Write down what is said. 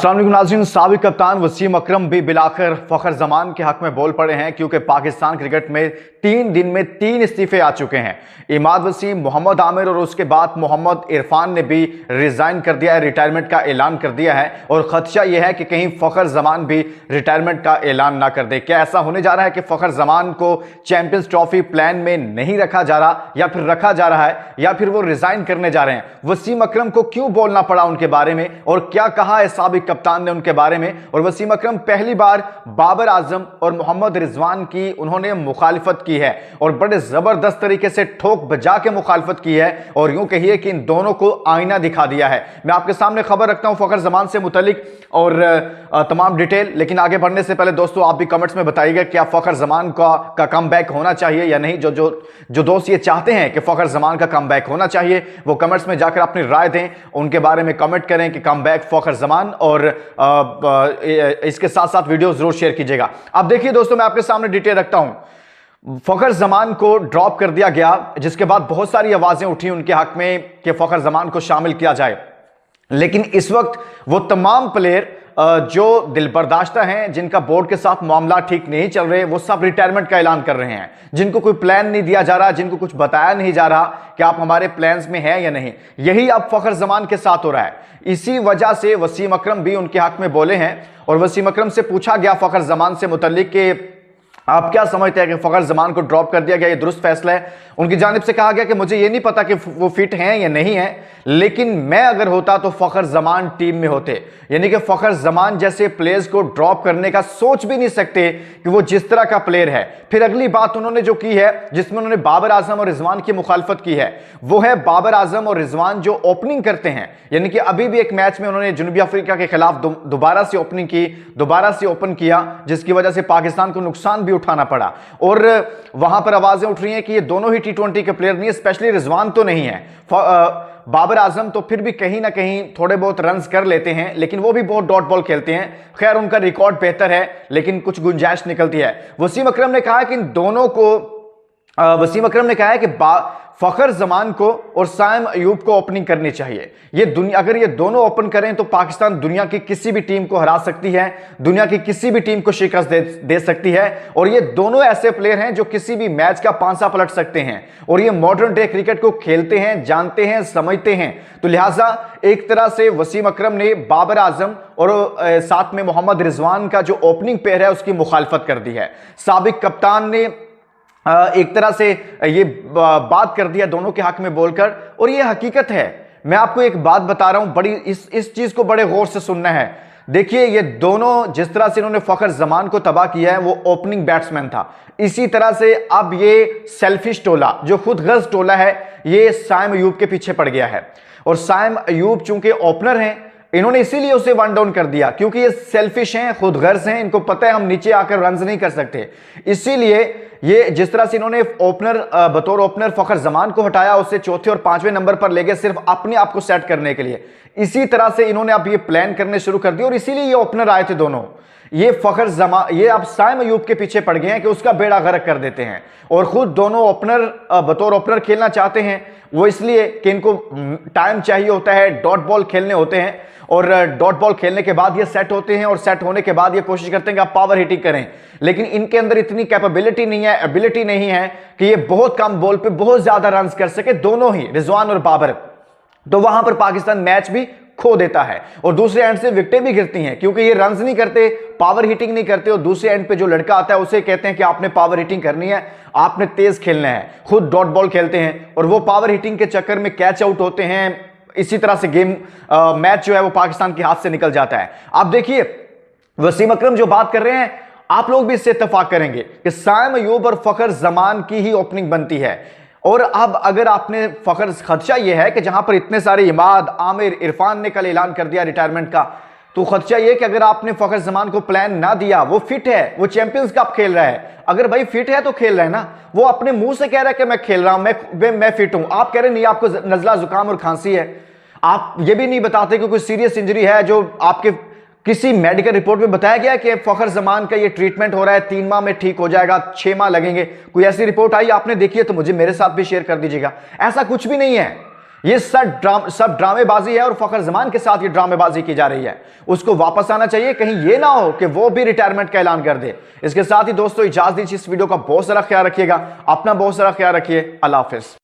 अस्सलाम वालेकुम नाज़रीन। साबिक कप्तान वसीम अकरम भी बिलाखिर फखर जमान के हक में बोल पड़े हैं, क्योंकि पाकिस्तान क्रिकेट में 3 दिन में 3 इस्तीफे आ चुके हैं। इमाद वसीम, मोहम्मद आमिर और उसके बाद मोहम्मद इरफान ने भी रिजाइन कर दिया है, रिटायरमेंट का ऐलान कर दिया है। और खदशा यह है कि कहीं फखर जमान भी रिटायरमेंट का ऐलान ना कर दे। क्या ऐसा होने जा रहा है कि फखर जमान को चैंपियंस ट्रॉफी प्लान में नहीं रखा जा रहा, या फिर रखा जा रहा है, या फिर वो रिजाइन करने जा रहे हैं? वसीम अकरम को क्यों बोलना पड़ा उनके बारे में, और क्या कहा है साबिक कप्तान ने उनके बारे में? और वसीम अकरम पहली बार बाबर आजम और मोहम्मद रिजवान की उन्होंने मुखालिफत की है, और बड़े जबरदस्त तरीके से ठोक बजा के मुखालिफत की है, और यूं कहिए कि इन दोनों को आईना दिखा दिया है। मैं आपके सामने खबर रखता हूं फखर जमान से मुतलिक और तमाम डिटेल, लेकिन आगे बढ़ने से पहले दोस्तों आप भी कमेंट्स में बताइएगा क्या फखर जमान का कमबैक होना चाहिए या नहीं। जो दोस्त ये चाहते हैं कि फखर जमान का कमबैक होना चाहिए, वो कमेंट्स में जाकर अपनी राय दें, उनके बारे में कमेंट करें कि कमबैक फखर जमान, और इसके साथ साथ वीडियो जरूर शेयर कीजिएगा। अब देखिए दोस्तों, मैं आपके सामने डिटेल रखता हूं। फखर जमान को ड्रॉप कर दिया गया, जिसके बाद बहुत सारी आवाजें उठी उनके हक में कि फखर जमान को शामिल किया जाए, लेकिन इस वक्त वो तमाम प्लेयर जो दिलबर्दाश्ता हैं, जिनका बोर्ड के साथ मामला ठीक नहीं चल रहे, वो सब रिटायरमेंट का ऐलान कर रहे हैं। जिनको कोई प्लान नहीं दिया जा रहा, जिनको कुछ बताया नहीं जा रहा कि आप हमारे प्लान्स में हैं या नहीं, यही अब फखर जमान के साथ हो रहा है। इसी वजह से वसीम अकरम भी उनके हक में बोले हैं, और वसीम अकरम से पूछा गया फखर जमान से मुतल्लिक कि आप क्या समझते हैं कि फखर जमान को ड्रॉप कर दिया गया, ये दुरुस्त फैसला है? उनकी जानिब से कहा गया कि मुझे ये नहीं पता कि वो फिट हैं या नहीं है, लेकिन मैं अगर होता तो फखर जमान टीम में होते। यानी कि फखर जमान जैसे प्लेयर्स को ड्रॉप करने का सोच भी नहीं सकते कि वो जिस तरह का प्लेयर है। फिर अगली बात उन्होंने जो की है, जिसमें उन्होंने बाबर आजम और रिजवान की मुखालफत की है, वो है बाबर आजम और रिजवान जो ओपनिंग करते हैं। यानी कि अभी भी एक मैच में उन्होंने जनूबी अफ्रीका के खिलाफ दोबारा से ओपनिंग की, दोबारा से ओपन किया, जिसकी वजह से पाकिस्तान को नुकसान भी उठाना पड़ा। और वहां पर आवाजें उठ रही हैं कि ये दोनों ही T20 के प्लेयर नहीं है, स्पेशली रिजवान तो नहीं है। बाबर आजम तो फिर भी कहीं ना कहीं थोड़े बहुत रन्स कर लेते हैं, लेकिन वो भी बहुत डॉट बॉल खेलते हैं। खैर, उनका रिकॉर्ड बेहतर है, लेकिन कुछ गुंजाइश निकलती है। वसीम अकरम ने कहा कि इन दोनों को वसीम अकरम ने कहा है कि फखर जमान को और साइम अयूब को ओपनिंग करनी चाहिए। अगर ये दोनों ओपन करें तो पाकिस्तान दुनिया की किसी भी टीम को हरा सकती है, दुनिया की किसी भी टीम को शिकस्त दे सकती है। और ये दोनों ऐसे प्लेयर हैं जो किसी भी मैच का पांसा पलट सकते हैं, और ये मॉडर्न डे क्रिकेट को खेलते हैं, जानते हैं, समझते हैं। तो लिहाजा एक तरह से वसीम अकरम ने बाबर आजम और साथ में मोहम्मद रिजवान का जो ओपनिंग पेयर है उसकी मुखालफत कर दी है। साबिक कप्तान ने एक तरह से ये बात कर दिया दोनों के हक में बोलकर, और ये हकीकत है। मैं आपको एक बात बता रहा हूं, बड़ी इस चीज को बड़े गौर से सुनना है। देखिए, ये दोनों जिस तरह से इन्होंने फखर जमान को तबाह किया है, वो ओपनिंग बैट्समैन था। इसी तरह से अब ये सेल्फिश टोला, जो खुद गर्ज टोला है, ये साइम अयूब के पीछे पड़ गया है। और साइम अयूब चूंकि ओपनर हैं, इन्होंने इसीलिए उसे वन डाउन कर दिया, क्योंकि ये सेल्फिश हैं, खुद गर्ज हैं, इनको पता है हम नीचे आकर रन नहीं कर सकते। इसीलिए ये जिस तरह से इन्होंने बतौर ओपनर फखर जमान को हटाया, उससे चौथे और 5वें नंबर पर ले गए सिर्फ अपने आप को सेट करने के लिए, इसी तरह से इन्होंने अब ये प्लान करने शुरू कर दिया, और इसीलिए ये ओपनर आए थे दोनों। ये फखर जमान, ये अब साइम अयूब के पीछे पड़ गए हैं कि उसका बेड़ा गर्क कर देते हैं, और खुद दोनों ओपनर बतौर ओपनर खेलना चाहते हैं। वो इसलिए कि इनको टाइम चाहिए होता है, डॉट बॉल खेलने होते हैं, और डॉट बॉल खेलने के बाद ये सेट होते हैं, और सेट होने के बाद ये कोशिश करते हैं कि आप पावर हिटिंग करें। लेकिन इनके अंदर इतनी कैपेबिलिटी नहीं है, एबिलिटी नहीं है कि ये बहुत कम बॉल पे बहुत ज्यादा रन कर सके, दोनों ही रिजवान और बाबर। तो वहां पर पाकिस्तान मैच भी खो देता है, और दूसरे एंड से विकेटें भी गिरती हैं, क्योंकि ये रन्स नहीं करते, पावर हिटिंग नहीं करते। और दूसरे एंड पे जो लड़का आता है उसे कहते हैं कि आपने पावर हिटिंग करनी है, आपने तेज खेलना है। खुद डॉट बॉल खेलते हैं, और वो पावर हिटिंग के चक्कर में कैच आउट होते हैं। इसी तरह से मैच जो है वो पाकिस्तान के हाथ से निकल जाता है। आप देखिए, वसीम अकरम जो बात कर रहे हैं, आप लोग भी इससे इत्तेफाक करेंगे कि साइम अयूब और फखर जमान की ही ओपनिंग बनती है। और अब अगर आपने खदशा यह है कि जहां पर इतने सारे इमाद, आमिर, इरफान ने कल ऐलान कर दिया रिटायरमेंट का, तो खदशा यह कि अगर आपने फखर जमान को प्लान ना दिया, वो फिट है, वो चैंपियंस कप खेल रहा है, अगर भाई फिट है तो खेल रहा है ना, वो अपने मुंह से कह रहा है कि मैं खेल रहा हूं, मैं फिट हूं। आप कह रहे नहीं, आपको नजला जुकाम और खांसी है। आप ये भी नहीं बताते कि कोई सीरियस इंजरी है, जो आपके किसी मेडिकल रिपोर्ट में बताया गया कि फखर जमान का ये ट्रीटमेंट हो रहा है, 3 माह में ठीक हो जाएगा, 6 माह लगेंगे। कोई ऐसी रिपोर्ट आई आपने देखी है तो मुझे मेरे साथ भी शेयर कर दीजिएगा। ऐसा कुछ भी नहीं है। ये सब ड्रामेबाजी है और फखर जमान के साथ ये ड्रामेबाजी की जा रही है। उसको वापस आना चाहिए, कहीं ये ना हो कि वो भी रिटायरमेंट का ऐलान कर दे। इसके साथ ही दोस्तों इजाजत दीजिए, इस वीडियो का बहुत सारा ख्याल रखिएगा, अपना बहुत सारा ख्याल रखिए। अल्लाह हाफिज।